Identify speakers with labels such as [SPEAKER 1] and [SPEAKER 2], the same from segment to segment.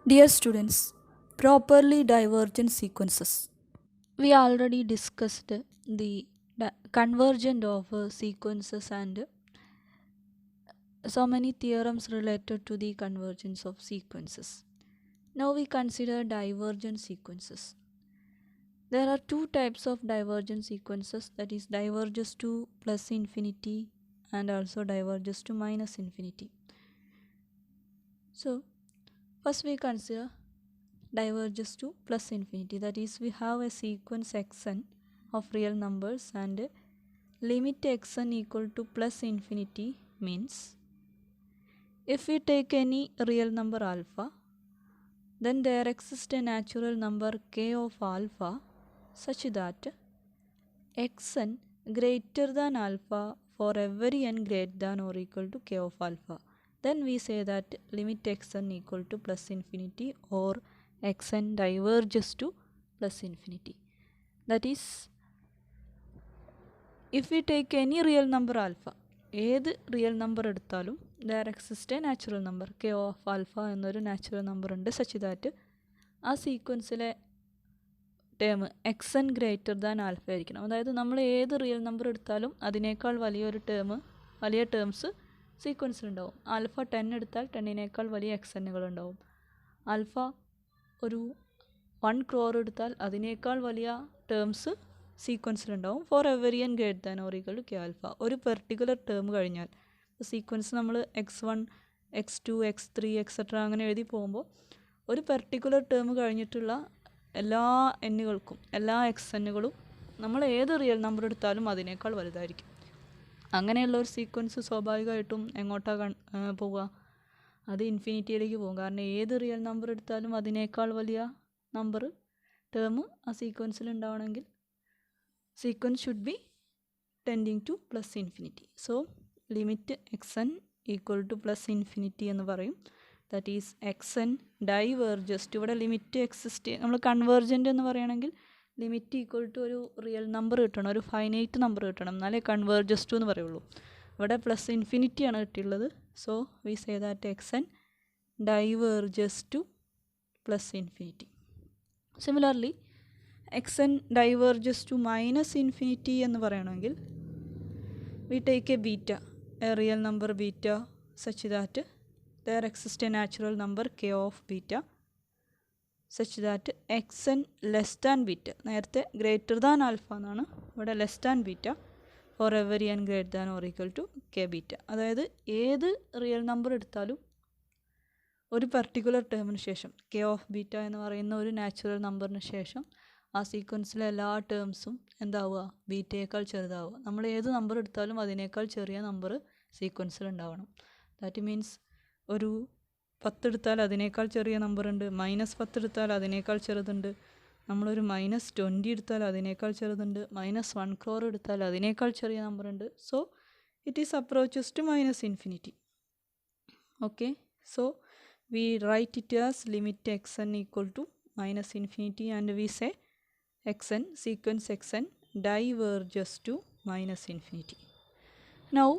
[SPEAKER 1] Dear students, properly divergent sequences. We already discussed the convergent of sequences and so many theorems related to the convergence of sequences. Now we consider divergent sequences. There are two types of divergent sequences, that is diverges to plus infinity and also diverges to minus infinity. So first we consider diverges to plus infinity, that is we have a sequence xn of real numbers and limit xn equal to plus infinity means if we take any real number alpha, then there exists a natural number k of alpha such that xn greater than alpha for every n greater than or equal to k of alpha. Then we say that limit xn equal to plus infinity or xn diverges to plus infinity. That is, if we take any real number alpha, ഏത് real number എടുത്താലും there exist A natural number K of alpha എന്നൊരു natural number ഉണ്ട് such that ആ സീക്വൻസിലെ term എക്സൻ greater than alpha ആയിരിക്കണം. അതായത് നമ്മൾ ഏത് real number എടുത്താലും അതിനേക്കാൾ വലിയൊരു വലിയ ടേംസ് സീക്വൻസിലുണ്ടാവും. ആൽഫ 10 എടുത്താൽ 10നേക്കാൾ വലിയ എക്സന്നുകൾ ഉണ്ടാവും. ആൽഫ ഒരു 1 crore എടുത്താൽ അതിനേക്കാൾ വലിയ ടേംസ് സീക്വൻസിലുണ്ടാവും for every N greater than or equal to k alpha. ഒരു പെർട്ടിക്കുലർ ടേം കഴിഞ്ഞാൽ സീക്വൻസ് നമ്മൾ x1 x2 x3 എക്സെട്ര അങ്ങനെ എഴുതി പോകുമ്പോൾ ഒരു പെർട്ടിക്കുലർ ടേം കഴിഞ്ഞിട്ടുള്ള എല്ലാ എന്നുകൾക്കും എല്ലാ എക്സന്നുകളും നമ്മൾ ഏത് റിയൽ നമ്പർ എടുത്താലും അതിനേക്കാൾ വലുതായിരിക്കും. അങ്ങനെയുള്ള ഒരു സീക്വൻസ് സ്വാഭാവികമായിട്ടും എങ്ങോട്ടാണ് പോവുക? അത് ഇൻഫിനിറ്റിയിലേക്ക് പോകും. കാരണം ഏത് റിയൽ നമ്പർ എടുത്താലും അതിനേക്കാൾ വലിയ നമ്പർ ടേം ആ സീക്വൻസിൽ ഉണ്ടാവണമെങ്കിൽ sequence should be tending to plus infinity. So limit xn equal to plus infinity എന്ന് പറയും. that is xn diverges to, ഇവിടെ ലിമിറ്റ് എക്സിസ്റ്റ് നമ്മൾ കൺവേർജൻ്റ് എന്ന് പറയുകയാണെങ്കിൽ ലിമിറ്റ് ഈക്വൽ ടു ഒരു റിയൽ നമ്പർ കിട്ടണം, ഒരു ഫൈനൈറ്റ് നമ്പർ കിട്ടണം, എന്നാലേ കൺവേർജസ് ടു എന്ന് പറയുള്ളൂ. ഇവിടെ പ്ലസ് ഇൻഫിനിറ്റി ആണ് കിട്ടിയുള്ളത്. So we say that xn diverges to plus infinity. Similarly xn diverges to minus infinity എന്ന് പറയണമെങ്കിൽ we take a beta, a real number beta such that there exists a natural number k of beta such that xn less than beta, നേരത്തെ greater than alpha എന്നാണ്, ഇവിടെ less than beta for every n greater than or equal to k beta. അതായത് ഏത് real number എടുത്താലും ഒരു particular ടേമിന് ശേഷം k of beta എന്ന് പറയുന്ന ഒരു നാച്ചുറൽ നമ്പറിന് ശേഷം ആ സീക്വൻസിലെ എല്ലാ ടേംസും എന്താവുക? ബീറ്റയേക്കാൾ ചെറുതാവുക. നമ്മൾ ഏത് നമ്പർ എടുത്താലും അതിനേക്കാൾ ചെറിയ നമ്പർ സീക്വൻസിൽ ഉണ്ടാവണം. ദാറ്റ് മീൻസ് ഒരു 10 എടുത്താൽ അതിനേക്കാൾ ചെറിയ നമ്പർ ഉണ്ട്, -10 എടുത്താൽ അതിനേക്കാൾ ചെറുതുണ്ട്, നമ്മളൊരു -20 എടുത്താൽ അതിനേക്കാൾ ചെറുതുണ്ട്, -1 crore എടുത്താൽ അതിനേക്കാൾ ചെറിയ നമ്പർ ഉണ്ട്. So it is approaches to minus infinity. Okay, so we write it as limit xn equal to minus infinity and we say xn sequence xn diverges to minus infinity. Now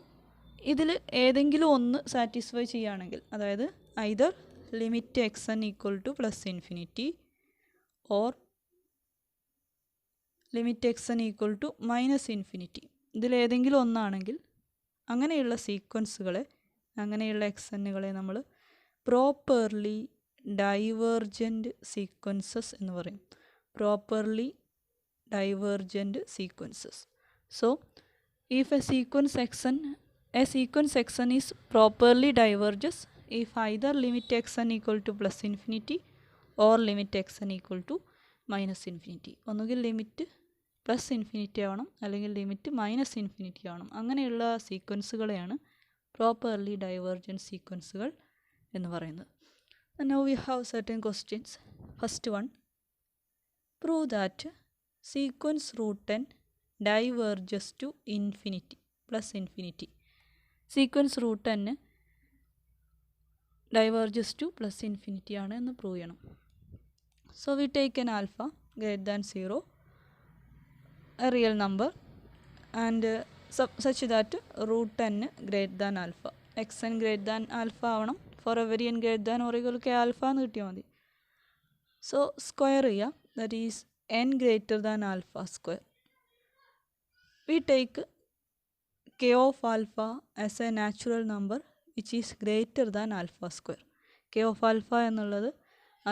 [SPEAKER 1] ഇതിൽ ഏതെങ്കിലും ഒന്ന് satisfy ചെയ്യുകയാണെങ്കിൽ, അതായത് either limit xn equal to plus infinity or limit xn equal to minus infinity, ഇതിലേതെങ്കിലും ഒന്നാണെങ്കിൽ അങ്ങനെയുള്ള സീക്വൻസുകളെ, അങ്ങനെയുള്ള എക്സന്നുകളെ നമ്മൾ പ്രോപ്പർലി ഡൈവേർജൻറ്റ് സീക്വൻസസ് എന്ന് പറയും. Properly divergent sequences. So if a sequence xn is properly diverges if either limit xn equal to plus infinity or limit xn equal to minus infinity. ഒന്നുകിൽ limit plus infinity ആവണം അല്ലെങ്കിൽ limit minus infinity ആവണം. അങ്ങനെയുള്ള സീക്വൻസുകളെയാണ് properly divergent സീക്വൻസുകൾ എന്ന് പറയുന്നത്. Now we have certain questions. First one, prove that sequence root n diverges to infinity plus infinity. Sequence root n diverges to plus infinity ആണ് എന്ന് prove ചെയ്യണം. So we take an alpha greater than 0, a real number, and such that root n greater than alpha. xn greater than alpha ആവണം for every n greater than or equal to k alpha എന്ന് കിട്ടിയാൽ മതി. So square here, that is n greater than alpha square. We take k of alpha as a natural number which is greater than alpha square. K of alpha എന്നുള്ളത്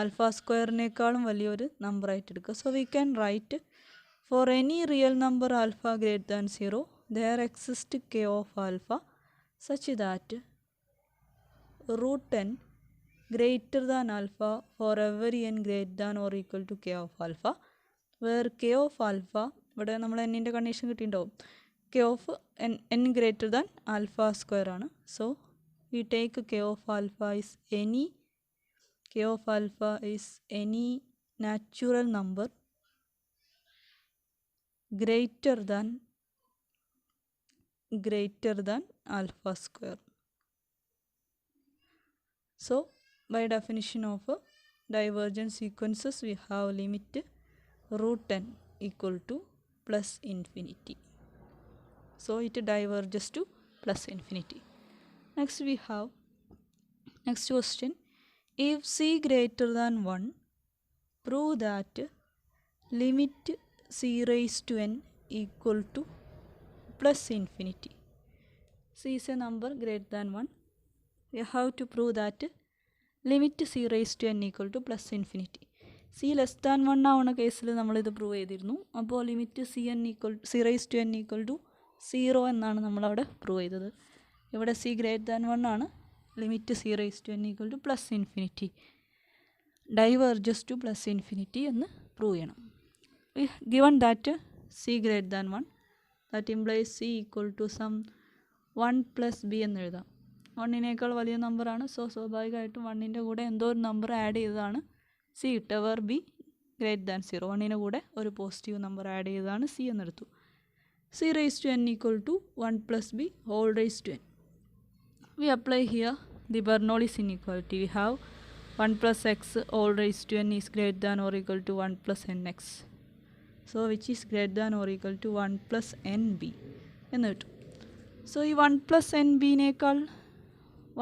[SPEAKER 1] alpha സ്ക്വയറിനേക്കാളും വലിയൊരു number ആയിട്ട് എടുക്കുക. So we can write for any real number alpha greater than 0 there exists k of alpha such that root n greater than alpha for every n greater than or equal to k of alpha, where k of alpha ഇവിടെ നമ്മൾ എന്നിൻ്റെ condition കിട്ടിയിട്ടുണ്ടാവും. k of n greater than alpha square ആണ്. So we take k of alpha is any natural number greater than alpha square. So by definition of divergent sequences, we have limit root n equal to plus infinity. So it diverges to plus infinity. Next we have next question. If c greater than 1, prove that limit c raised to n equal to plus infinity. C is a number greater than 1. We have to prove that limit c raised to n equal to plus infinity. c less than 1 ആവുന്ന കേസിൽ നമ്മളിത് prove ചെയ്തിരുന്നു. അപ്പോൾ limit c raised to n equal to 0 എന്നാണ് നമ്മളവിടെ prove ചെയ്തത്. ഇവിടെ c greater than 1 ആണ്. Limit c raised to n equal to plus infinity diverges to plus infinity എന്ന് പ്രൂവ് ചെയ്യണം. Given that c greater than 1, that implies c equal to some 1 plus b എന്ന് എഴുതാം. 1നേക്കാൾ വലിയ നമ്പറാണ്. So സ്വാഭാവികമായിട്ടും 1ൻ്റെ കൂടെ എന്തോ ഒരു നമ്പർ ആഡ് ചെയ്തതാണ് c കിട്ടുക. വേർ b greater than 0, 1ന് കൂടെ ഒരു പോസിറ്റീവ് നമ്പർ ആഡ് ചെയ്തതാണ് c എന്നെടുത്തു. c raised to n equal to 1 plus b whole raised to n. We apply here the Bernoulli's inequality. We have 1 plus x whole raised to n is greater than or equal to 1 plus nx. So which is greater than or equal to 1 plus nb എന്ന് കിട്ടും. So ഈ 1 plus nbനേക്കാൾ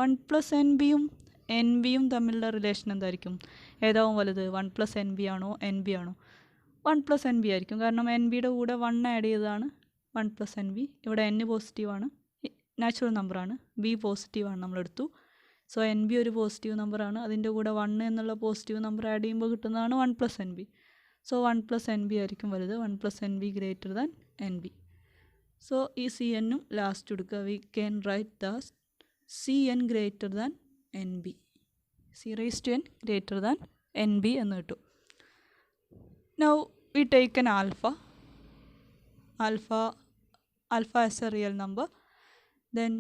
[SPEAKER 1] 1 plus nbയും nbയും തമ്മിലുള്ള relation എന്തായിരിക്കും? ഏതാവും വലുത്? 1 plus nb ആണോ nb ആണോ? 1 plus nb ആയിരിക്കും. കാരണം nbയുടെ കൂടെ 1 ആഡ് ചെയ്തതാണ് 1 plus nb. ഇവിടെ n പോസിറ്റീവാണ്, നാച്ചുറൽ നമ്പറാണ്. b പോസിറ്റീവാണ് നമ്മളെടുത്തു. സോ nb ഒരു പോസിറ്റീവ് നമ്പറാണ്. അതിൻ്റെ കൂടെ 1 എന്നുള്ള പോസിറ്റീവ് നമ്പർ ആഡ് ചെയ്യുമ്പോൾ കിട്ടുന്നതാണ് 1 plus nb. So 1 plus nb ആയിരിക്കും വലുത്. 1 plus nb greater than nb. So ഈ cnഉം ലാസ്റ്റ് എടുക്കുക. V can write the cn greater than nb. c raised to n greater than nb എന്ന് കിട്ടും. Now we take an alpha as a real number. Then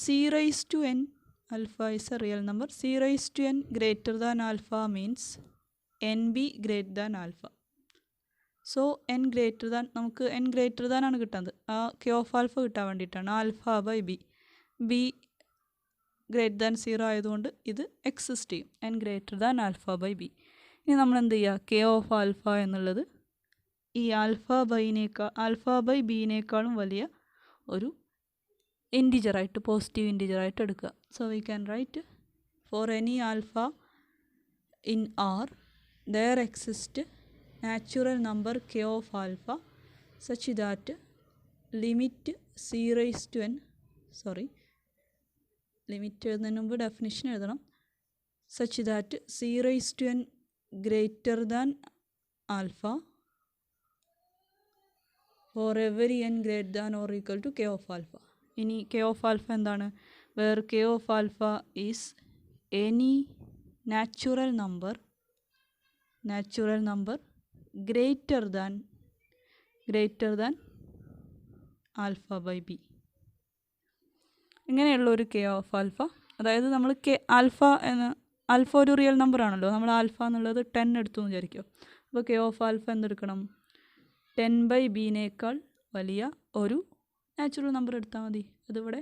[SPEAKER 1] c raised to n alpha is a real number. c raised to n greater than alpha means nb greater than alpha. So n greater than, നമുക്ക് n greater than ആണ് കിട്ടുന്നത്. ആ k of alpha കിട്ടാൻ വേണ്ടിയിട്ടാണ്. Alpha by b greater than 0 ആയതുകൊണ്ട് ഇത് exist ചെയ്യും. n greater than alpha by b. ഇനി നമ്മൾ എന്ത് ചെയ്യുക? k of alpha എന്നുള്ളത് ഈ ആൽഫ ബൈ ബിനേക്കാളും വലിയ ഒരു ഇൻറ്റിജറായിട്ട്, പോസിറ്റീവ് ഇൻറ്റിജറായിട്ട് എടുക്കുക. So we can write for any alpha in R there exists natural number k of alpha such that limit c raised to n, limit എഴുതുന്നതിന് മുമ്പ് ഡെഫിനിഷൻ എഴുതണം. such that c raised to n greater than alpha for every n greater than or equal to k of alpha. ഇനി k of alpha എന്താണ്? where k of alpha is any natural number greater than alpha by b. ഇങ്ങനെയുള്ള ഒരു k of alpha, അതായത് നമ്മൾ alpha ഒരു real number ആണല്ലോ. നമ്മൾ alpha എന്നുള്ളത് 10 എടുത്തു എന്ന് വിചാരിക്കും. അപ്പോൾ k of alpha എന്തെടുക്കണം? 10 by ബിനേക്കാൾ വലിയ ഒരു നാച്ചുറൽ നമ്പർ എടുത്താൽ മതി. അതിവിടെ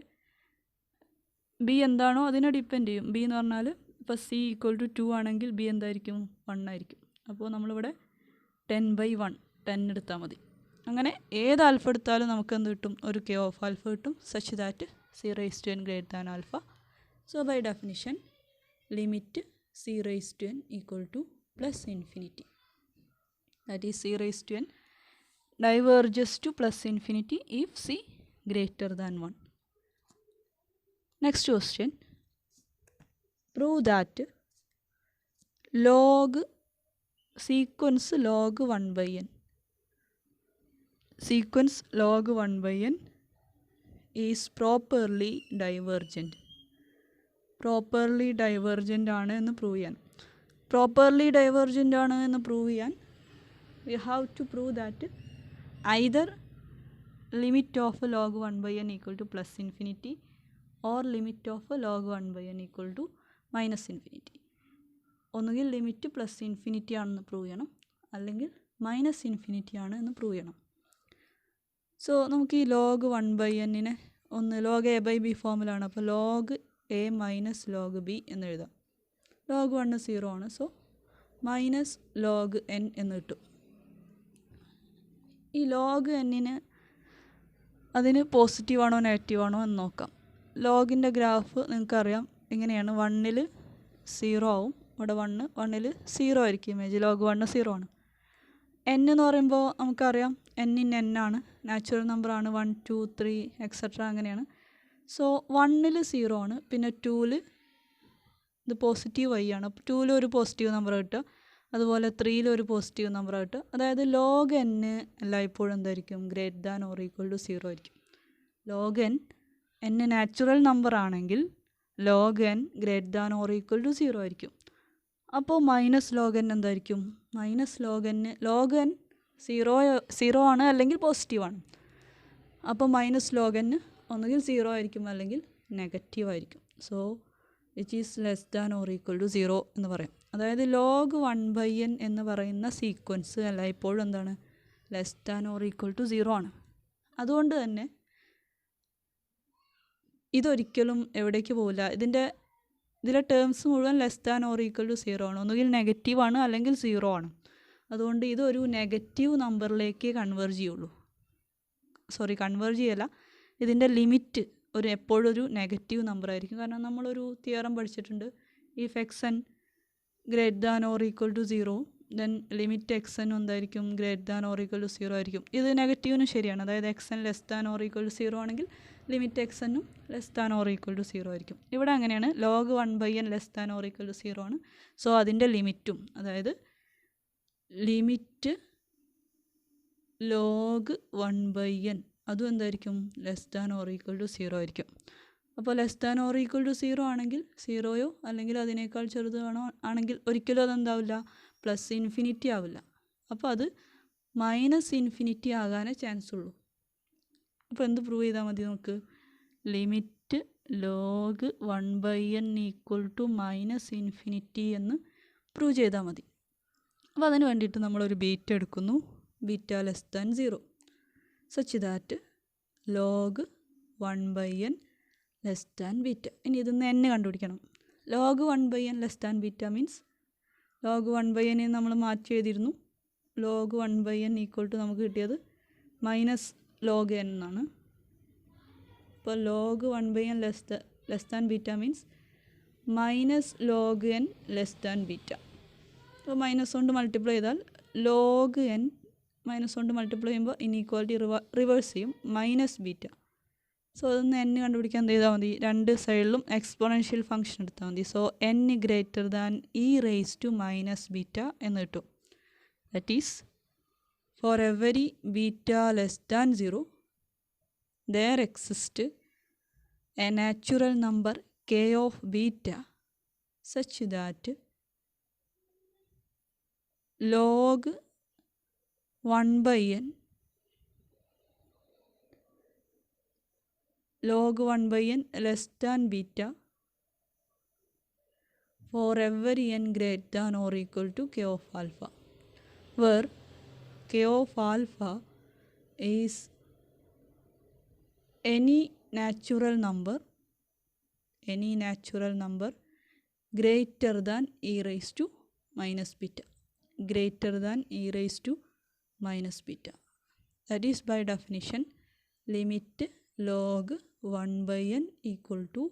[SPEAKER 1] ബി എന്താണോ അതിനെ ഡിപ്പെൻഡ് ചെയ്യും. ബി എന്ന് പറഞ്ഞാൽ ഇപ്പോൾ c equal to 2 ആണെങ്കിൽ ബി എന്തായിരിക്കും? 1 ആയിരിക്കും. അപ്പോൾ നമ്മളിവിടെ 10 by 1 10 എടുത്താൽ മതി. അങ്ങനെ ഏത് ആൽഫ എടുത്താലും നമുക്ക് എന്ത് കിട്ടും? ഒരു k of alpha കിട്ടും. such that c raised to n greater than alpha. So by definition limit c raised to n equal to plus infinity. That is c raised to n diverges to plus infinity if c greater than 1. Next question. Prove that log sequence log 1 by n. Sequence log 1 by n is properly divergent. Properly divergent ആണ് എന്ന് prove ചെയ്യാൻ. Properly divergent ആണ് എന്ന് prove ചെയ്യാൻ we have to prove that either limit of log 1 by n equal to plus infinity or limit of log 1 by n equal to minus infinity. ഒന്നുകിൽ limit plus infinity ആണെന്ന് prove ചെയ്യണം, അല്ലെങ്കിൽ minus infinity ആണ് എന്ന് prove ചെയ്യണം. So നമുക്ക് ഈ log 1 by എന്നിനെ ഒന്ന് ലോഗ് എ ബൈ ബി ഫോമിലാണ്. അപ്പോൾ log A minus log B എന്ന് എഴുതാം. ലോഗ് 1 0 ആണ്. സോ മൈനസ് ലോഗ് എൻ എന്ന് കിട്ടും. ഈ ലോഗ് എന്നിന് അതിന് പോസിറ്റീവാണോ നെഗറ്റീവാണോ എന്ന് നോക്കാം. ലോഗിൻ്റെ ഗ്രാഫ് നിങ്ങൾക്കറിയാം എങ്ങനെയാണ്. 1ൽ 0 ആവും. ഇവിടെ 1ൽ 0 ആയിരിക്കും ഇമേജ്. ലോഗ് 1 0 ആണ്. n എന്ന് പറയുമ്പോൾ നമുക്കറിയാം n ഇൻ n ആണ്, നാച്ചുറൽ നമ്പറാണ്. 1 2 3 എക്സെട്ര അങ്ങനെയാണ്. സോ 1ൽ 0 ആണ്. പിന്നെ 2ൽ ഇത് പോസിറ്റീവ് y ആണ്. അപ്പോൾ 2ൽ ഒരു പോസിറ്റീവ് നമ്പർ കിട്ടുക, അതുപോലെ 3ൽ ഒരു പോസിറ്റീവ് നമ്പർ കിട്ടുക. അതായത് ലോഗ് n എല്ലായ്പ്പോഴും എന്തായിരിക്കും, greater than or equal to 0 ആയിരിക്കും. ലോഗ് n നാച്ചുറൽ നമ്പർ ആണെങ്കിൽ log n greater than or equal to 0 ആയിരിക്കും. അപ്പോൾ മൈനസ് ലോഗ് n എന്തായിരിക്കും? മൈനസ് ലോഗ് n 0 ആണ് അല്ലെങ്കിൽ പോസിറ്റീവാണ്. അപ്പോൾ മൈനസ് ലോഗ് n ഒന്നുകിൽ 0 ആയിരിക്കും അല്ലെങ്കിൽ നെഗറ്റീവ് ആയിരിക്കും. So which is less than or equal to 0 എന്ന് പറയാം. അതായത് ലോഗ് 1 ബൈ n എന്ന് പറയുന്ന സീക്വൻസ് എല്ലായ്പ്പോഴും എന്താണ്, less than or equal to 0 ആണ്. അതുകൊണ്ട് തന്നെ ഇതൊരിക്കലും എവിടേക്ക് പോകില്ല. ഇതിലെ ടേംസ് മുഴുവൻ less than or equal to 0 ആണ്. ഒന്നുകിൽ നെഗറ്റീവാണ് അല്ലെങ്കിൽ 0 ആണ്. അതുകൊണ്ട് ഇതൊരു നെഗറ്റീവ് നമ്പറിലേക്ക് കൺവേർജ് ചെയ്യുള്ളൂ. കൺവേർജ് ചെയ്യല്ല, ഇതിൻ്റെ ലിമിറ്റ് എപ്പോഴും ഒരു നെഗറ്റീവ് നമ്പർ ആയിരിക്കും. കാരണം നമ്മളൊരു തിയറം പഠിച്ചിട്ടുണ്ട്. If x n greater than or equal to 0 then limit x n എന്തായിരിക്കും, greater than or equal to 0 ആയിരിക്കും. ഇത് നെഗറ്റീവിനും ശരിയാണ്. അതായത് X N less than or equal to 0 ആണെങ്കിൽ ലിമിറ്റ് എക്സ് എന്നും less than or equal to 0 ആയിരിക്കും. ഇവിടെ അങ്ങനെയാണ്. Log 1 by n less than or equal to 0 ആണ്. സോ അതിൻ്റെ ലിമിറ്റും, അതായത് ലിമിറ്റ് ലോഗ് 1 ബൈ എൻ അതും എന്തായിരിക്കും, less than or equal to 0 ആയിരിക്കും. അപ്പോൾ less than or equal to 0 ആണെങ്കിൽ 0യോ അല്ലെങ്കിൽ അതിനേക്കാൾ ചെറുതാണോ ആണെങ്കിൽ ഒരിക്കലും അതെന്താവില്ല, പ്ലസ് ഇൻഫിനിറ്റി ആവില്ല. അപ്പോൾ അത് മൈനസ് ഇൻഫിനിറ്റി ആകാനേ ചാൻസ് ഉള്ളൂ. അപ്പോൾ എന്ത് പ്രൂവ് ചെയ്താൽ മതി നമുക്ക്? Limit log 1 by n equal to minus infinity എന്ന് പ്രൂവ് ചെയ്താൽ മതി. അപ്പോൾ അതിന് വേണ്ടിയിട്ട് നമ്മളൊരു ബീറ്റ എടുക്കുന്നു, beta less than 0 such that log 1 by n less than beta. ഇനി ഇതിന്ന് n കണ്ടുപിടിക്കണം. Log 1 by n less than beta means log 1 by n നമ്മൾ മാറ്റി എഴുതിയിരുന്നു. Log 1 by n equal to നമുക്ക് കിട്ടിയത് മൈനസ് ലോഗ് എൻ എന്നാണ്. അപ്പോൾ log 1 by n less than beta means minus log n less than beta. അപ്പോൾ minus കൊണ്ട് multiply ചെയ്താൽ ലോഗ് എൻ മൈനസ് കൊണ്ട് മൾട്ടിപ്ലൈ ചെയ്യുമ്പോൾ ഇനീക്വാലിറ്റി റിവേഴ്സ് ചെയ്യും, മൈനസ് ബീറ്റ. സോ അതൊന്ന് n കണ്ടുപിടിക്കാൻ എന്ത് ചെയ്താൽ മതി, രണ്ട് സൈഡിലും എക്സ്പോണൻഷ്യൽ ഫംഗ്ഷൻ എടുത്താൽ മതി. So n greater than e raise to minus beta എന്ന് കിട്ടും. That is for every beta less than 0 there exists a natural number k of beta such that log 1 by n less than beta for every n greater than or equal to k of alpha, where k of alpha is any natural number greater than e raised to minus beta, that is by definition limit log 1 by n equal to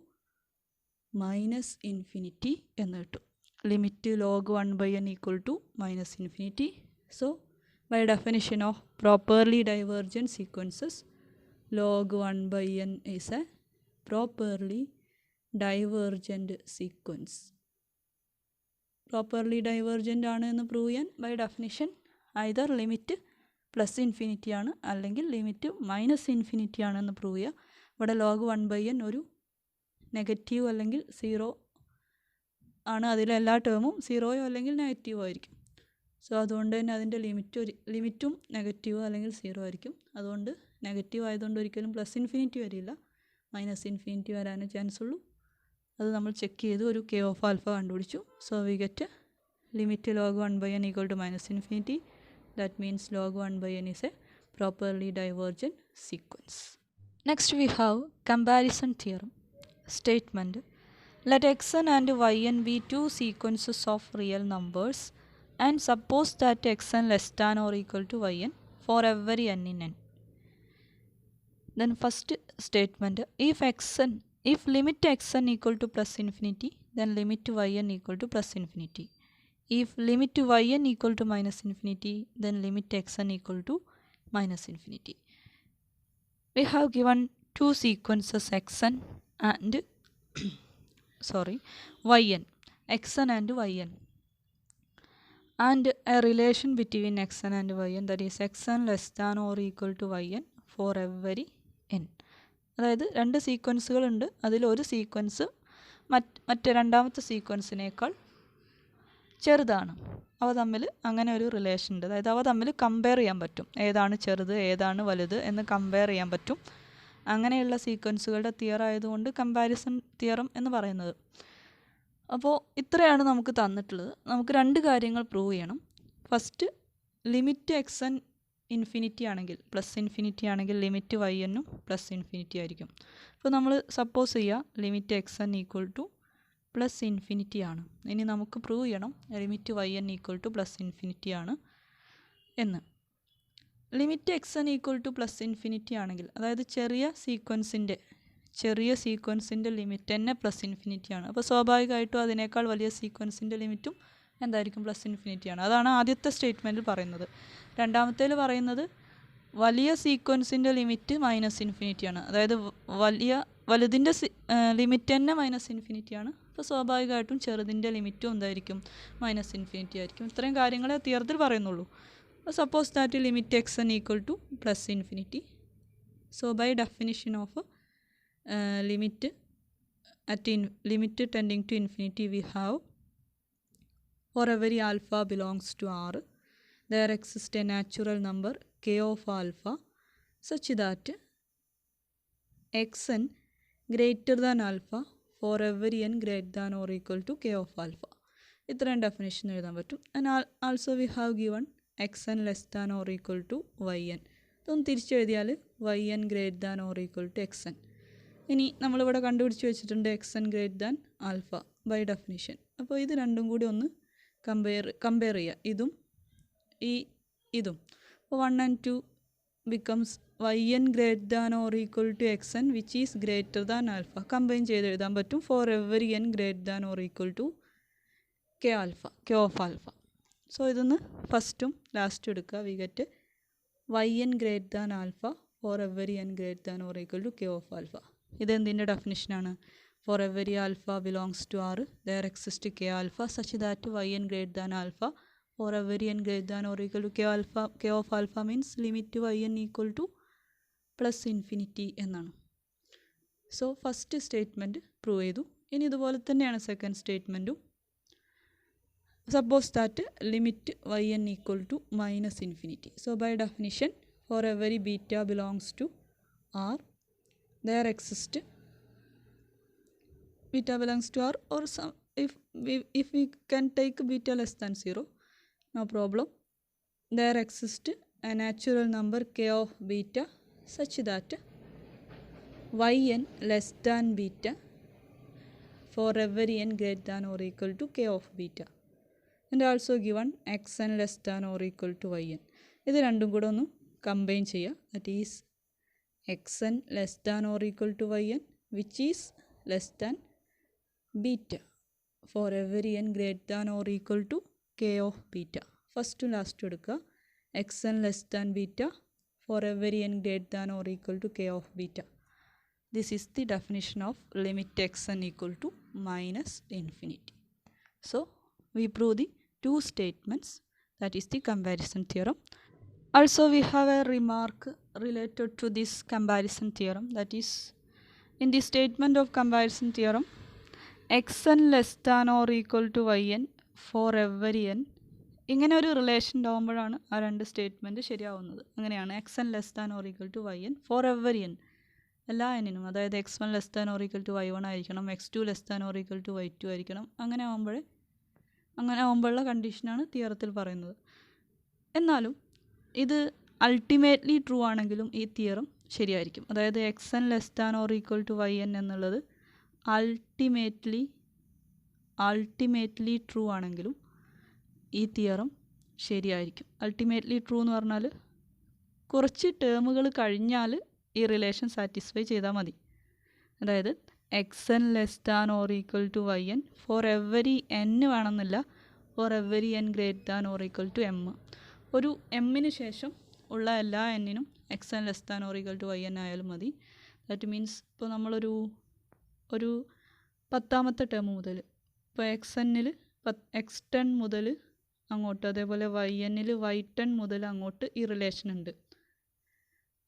[SPEAKER 1] minus infinity എന്ന് കിട്ടും. limit log 1 by n equal to minus infinity. So by definition of properly divergent sequences, log 1 by n is a properly divergent sequence. Properly divergent ആണെന്ന് prove ചെയ്യാൻ by definition either limit plus infinity ആണ് അല്ലെങ്കിൽ limit minus infinity ആണെന്ന് prove ചെയ്യുക. ഇവിടെ log 1/n ഒരു negative അല്ലെങ്കിൽ zero ആണ്. അതിലെ എല്ലാ ടേമും സീറോയോ അല്ലെങ്കിൽ നെഗറ്റീവോ ആയിരിക്കും. സോ അതുകൊണ്ട് തന്നെ അതിൻ്റെ ലിമിറ്റും നെഗറ്റീവോ അല്ലെങ്കിൽ സീറോ ആയിരിക്കും. അതുകൊണ്ട് നെഗറ്റീവ് ആയതുകൊണ്ട് ഒരിക്കലും പ്ലസ് ഇൻഫിനിറ്റി വരില്ല, മൈനസ് ഇൻഫിനിറ്റി വരാനേ ചാൻസ് ഉള്ളൂ. അത് നമ്മൾ ചെക്ക് ചെയ്ത് ഒരു കെ ഓഫ് ആൽഫ കണ്ടുപിടിച്ചു. So we get limit log 1/n equal to minus infinity. That means log 1/n is a properly divergent sequence. Next we have comparison theorem. Statement: let xn and yn be two sequences of real numbers and suppose that xn less than or equal to yn for every n in n. Then first statement, if limit xn equal to plus infinity, then limit yn equal to plus infinity. If limit yn equal to minus infinity, then limit xn equal to minus infinity. We have given two sequences xn and yn, xn and yn, and a relation between xn and yn, that is xn less than or equal to yn for every n. അതായത് രണ്ട് സീക്വൻസുകളുണ്ട്, അതിലൊരു sequence മറ്റേ രണ്ടാമത്തെ സീക്വൻസിനേക്കാൾ ചെറുതാണ്. അവ തമ്മിൽ അങ്ങനെ ഒരു റിലേഷൻ ഉണ്ട്. അതായത് അവ തമ്മിൽ കമ്പയർ ചെയ്യാൻ പറ്റും, ഏതാണ് ചെറുത് ഏതാണ് വലുത് എന്ന് കമ്പയർ ചെയ്യാൻ പറ്റും. അങ്ങനെയുള്ള സീക്വൻസുകളുടെ തിയറം ആയതുകൊണ്ട് കമ്പാരിസൺ തിയറം എന്ന് പറയുന്നത്. അപ്പോൾ ഇത്രയാണ് നമുക്ക് തന്നിട്ടുള്ളത്. നമുക്ക് രണ്ട് കാര്യങ്ങൾ പ്രൂവ് ചെയ്യണം. ഫസ്റ്റ്, ലിമിറ്റ് xn ഇൻഫിനിറ്റി ആണെങ്കിൽ, പ്ലസ് ഇൻഫിനിറ്റി ആണെങ്കിൽ ലിമിറ്റ് yn പ്ലസ് ഇൻഫിനിറ്റി ആയിരിക്കും. അപ്പോൾ നമ്മൾ സപ്പോസ് ചെയ്യുക limit xn equal to plus infinity ആണ്. ഇനി നമുക്ക് പ്രൂവ് ചെയ്യണം limit yn equal to plus infinity ആണ് എന്ന്. Limit xn equal to plus infinity ആണെങ്കിൽ, അതായത് ചെറിയ സീക്വൻസിൻ്റെ ലിമിറ്റ് തന്നെ പ്ലസ് ഇൻഫിനിറ്റി ആണ്. അപ്പോൾ സ്വാഭാവികമായിട്ടും അതിനേക്കാൾ വലിയ സീക്വൻസിൻ്റെ ലിമിറ്റും എന്തായിരിക്കും? പ്ലസ് ഇൻഫിനിറ്റി ആണ്. അതാണ് ആദ്യത്തെ സ്റ്റേറ്റ്മെൻറ്റിൽ പറയുന്നത്. രണ്ടാമത്തേൽ പറയുന്നത് വലിയ സീക്വൻസിൻ്റെ ലിമിറ്റ് മൈനസ് ഇൻഫിനിറ്റി ആണ്. അതായത് വലുതിൻ്റെ ലിമിറ്റ് തന്നെ മൈനസ് ഇൻഫിനിറ്റി ആണ്. അപ്പോൾ സ്വാഭാവികമായിട്ടും ചെറുതിൻ്റെ ലിമിറ്റും എന്തായിരിക്കും? മൈനസ് ഇൻഫിനിറ്റി ആയിരിക്കും. ഇത്രയും കാര്യങ്ങളെ തിയറത്തിൽ പറയുന്നുള്ളൂ. Suppose that limit xn equal to plus infinity. So by definition of limit tending to infinity, we have for every alpha belongs to R, there exists a natural number k of alpha such that xn greater than alpha for every n greater than or equal to k of alpha. ഇത്രയും definition എഴുതാൻ പറ്റും. And also we have given xn less than or equal to yn. ഇതൊന്ന് തിരിച്ചെഴുതിയാൽ yn greater than or equal to xn. ഇനി നമ്മളിവിടെ കണ്ടുപിടിച്ച് വെച്ചിട്ടുണ്ട് xn greater than alpha by definition. അപ്പോൾ ഇത് രണ്ടും കൂടി ഒന്ന് കമ്പയർ ചെയ്യുക, ഇതും. അപ്പോൾ 1 and 2 becomes yn greater than or equal to xn which is greater than alpha. Combine ചെയ്ത് എഴുതാൻ പറ്റും for every n greater than or equal to k of alpha. So ഇതൊന്ന് ഫസ്റ്റും ലാസ്റ്റും എടുക്കുക. We get yn greater than alpha for every n greater than or equal to k of alpha. ഇതെന്തിൻ്റെ ഡെഫിനിഷനാണ്? For every alpha belongs to R there exist K alpha such that yn greater than alpha for every n greater than or equal to K of alpha means limit yn equal to plus infinity എന്നാണ്. So first statement prove ചെയ്തു. ഇനി ഇതുപോലെ തന്നെയാണ് second സ്റ്റേറ്റ്മെൻറ്റും. Suppose that limit yn equal to minus infinity. So by definition for every beta belongs to R there exist beta belongs to R, or some if we can take beta less than 0, no problem. There exists a natural number k of beta such that yn less than beta for every n greater than or equal to k of beta, and also given xn less than or equal to yn. ഇത് രണ്ടും കൂടെ ഒന്ന് combine ചെയ്യുക. That is xn less than or equal to yn which is less than beta. For every N greater than or equal to K of beta. ഫസ്റ്റും ലാസ്റ്റും എടുക്കുക. X N less than beta for every N greater than or equal to K of beta. This is the definition of limit xn equal to minus infinity. So we prove the two statements, that is the comparison theorem. Also we have a remark related to this comparison theorem, that is in the statement of comparison theorem xn less than or equal to yn for every n, ഇങ്ങനെ ഒരു relation ഉണ്ടാകുമ്പോഴാണ് ആ രണ്ട് statement ശരിയാവുന്നത്. അങ്ങനെയാണ് X N less than or equal to Y N for every N, എല്ലാ എന്നിനും. അതായത് X one less than or equal to Y one ആയിരിക്കണം, X two less than or equal to Y two ആയിരിക്കണം. അങ്ങനെ ആകുമ്പോഴുള്ള കണ്ടീഷനാണ് തിയറത്തിൽ പറയുന്നത്. എന്നാലും ഇത് അൾട്ടിമേറ്റ്ലി ട്രൂ ആണെങ്കിലും ഈ തിയറം ശരിയായിരിക്കും. അതായത് X N less than or equal to Y n എന്നുള്ളത് അൾട്ടിമേറ്റ്ലി ട്രൂ ആണെങ്കിലും ഈ തിയറം ശരിയായിരിക്കും. അൾട്ടിമേറ്റ്ലി ട്രൂ എന്ന് പറഞ്ഞാൽ കുറച്ച് ടേമുകൾ കഴിഞ്ഞാൽ ഈ റിലേഷൻ സാറ്റിസ്ഫൈ ചെയ്താൽ മതി. അതായത് X N less than or equal to Y N for every N വേണമെന്നില്ല, for every N greater than or equal to M. ഒരു എമ്മിന് ശേഷം ഉള്ള എല്ലാ എന്നിനും X N less than or equal to Y N ആയാലും മതി. ദാറ്റ് മീൻസ് ഇപ്പോൾ നമ്മളൊരു 10ാമത്തെ ടേം മുതൽ, ഇപ്പോൾ എക്സ് എന്നിൽ എക്സ് 10 മുതൽ അങ്ങോട്ട്, അതേപോലെ വൈ എന്നിൽ വൈ 10 മുതൽ അങ്ങോട്ട് ഈ റിലേഷൻ ഉണ്ട്.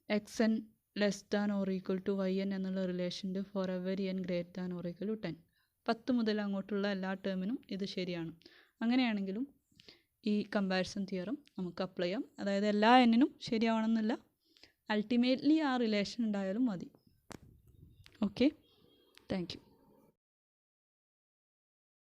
[SPEAKER 1] X N less than or equal to Y N എന്നുള്ള റിലേഷൻ്റെ for every N greater than or equal to 10. 10 മുതൽ അങ്ങോട്ടുള്ള എല്ലാ ടേമിനും ഇത് ശരിയാണ്. അങ്ങനെയാണെങ്കിലും ഈ കമ്പാരിസൺ തിയറം നമുക്ക് അപ്ലൈ ചെയ്യാം. അതായത് എല്ലാ എന്നിനും ശരിയാവണമെന്നില്ല, അൾട്ടിമേറ്റ്ലി ആ റിലേഷൻ ഉണ്ടായാലും മതി. Okay, thank you.